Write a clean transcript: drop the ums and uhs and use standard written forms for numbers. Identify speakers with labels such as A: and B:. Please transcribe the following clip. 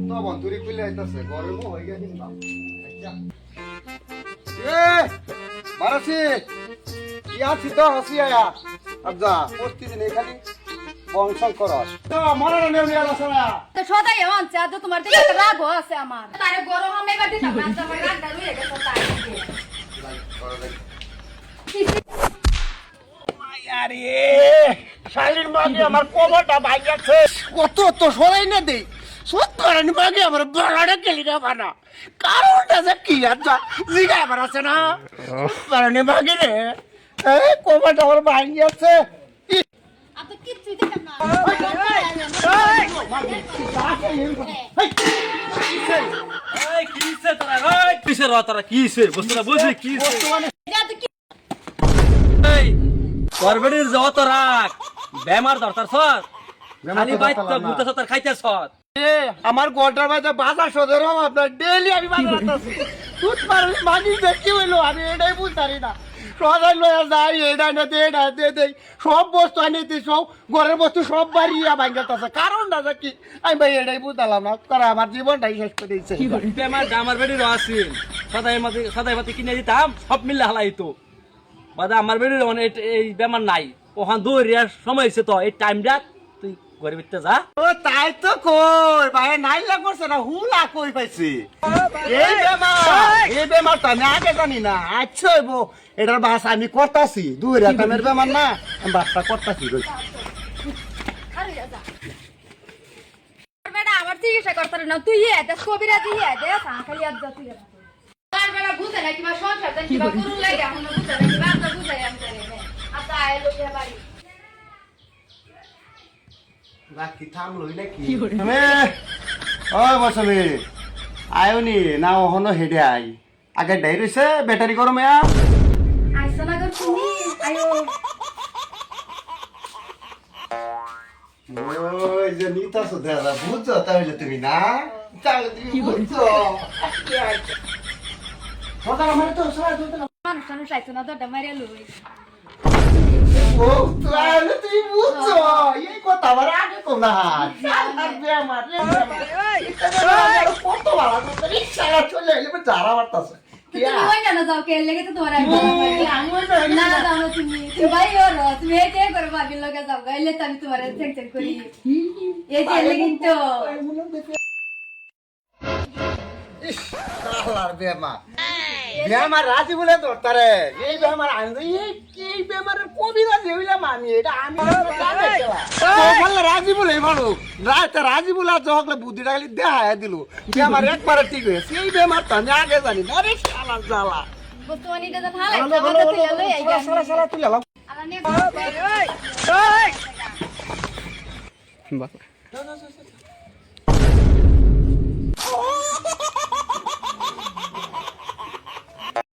A: তো বন্ধুরি খুলে আইতাছে গরম হয়ে গেছে আচ্ছা মারাসি কি আছি তো হাসি আয়া আচ্ছা প্রতিদিন এখানে বংশন করস তো মনে নেও নিয়ে আসো না
B: তো সদাই এমন চা তো তোমার দিকে একটা রাগ আছে আমার তারে গরম আমি বাটি না আমার রাগটা রয়ে গেছে তাই
A: আরে শালির মাগে আমার কোমরটা ভাঙিয়াছে কত তো সরাই না দেই সত্তরের মাগে আমার বড়টা কেলি না বানা কারণটা যে কি আচ্ছা জিগা আমার আছে না সত্তরের মাগে রে এই কোমরটা আমার ভাঙিয়াছে
B: আপনি কিচ্ছুই দেখেন না
A: আমার গোটার বাজে বাজার সদর আপনার ডেইলি আমি বাজার আসছি তুই পারবি মানি দেখি হইলো আমি এটাই বুঝতারি না সদাই লয়া যাই এটা না দে দে সব বস্তু আনিতে সব ঘরের বস্তু সব বাড়িয়া ভাঙ্গাতেছে কারণটা যে কি আমি ভাই এটাই বুঝতালাম না তারা আমার জীবনটাই শেষ করে দিচ্ছে
C: আমার বেড়ির আছিল সদাই মাতি কিনে দিতাম সব মিললে হালাইতো বাদা আমার বেড়ির এই বেমার নাই ওখান দৌড়িয়ার সময় হয়েছে তো এই টাইমটা তুই ঘরে ভিতরে যা
A: ও তাই তো কই ভাই নাইলা করছে না হুলা কই পাইছি এই বেমার তো আমি আগে জানি না আচ্ছা হইব এটার বাস আমি করতাছি দুই রকমের বেমার না আমি বাসটা করতাছি
B: আরে যা বেটা আমার চিকিৎসা করতে না তুই এত কবিরাজি দে খালি আজ যা তুই আর বেটা বুঝে না কিবা সংসার দেন কিবা করুন লাগে এখন বুঝে না কিবা আমরা বুঝাই আমি জানি না আতা এলো কে বাড়ি
A: বাকি থাম লই নাকি আমি ও বসমি আয়োনি না ওহনো হেডে আই আগে ডাই রইছে ব্যাটারি গরমে
B: আইসা না গর তুমি আয়ো
A: ওই যে নিতাছো দাদা বুঝছো তাহলে তুমি না তাহলে তুমি বুঝছো সদা আমার তো সবাই তো
B: মানুষ মানুষ আইসা না দড় মারিয়া লই
A: ও তাহলে তুমি বুঝছো এই কথা আমার আগে তো না চালাবে আমার কত ভালো কথা রিকশা চলে এলে যারা মারতাছে
B: তুমি ওই না যাও কে লেগে তো তোমার না না যাও তুমি তুমি ভাই ওর তুমি এই কে করে ভাবি লগে যাও গাইলে তো আমি তোমার চেক চেক করি এই যে লেগে তো
A: ইস সালার বেমা বেমার রাজি বলে ধরতারে এই বেমার আনছে এই বেমারের কবিরা যে হইলাম আমি এটা আমি বললে রাজি বলে ভালো রাজি বলে যখন বুদ্ধিটা খালি দেখায় দিল বেমার একবারে ঠিক হয়েছে এই বেমার তো আমি আগে জানি না রে শালার জ্বালা
B: বর্তমানে এটা ভালো আমাদের তুই লই আই
A: সারা সারা তুই লাভ
B: আলা নে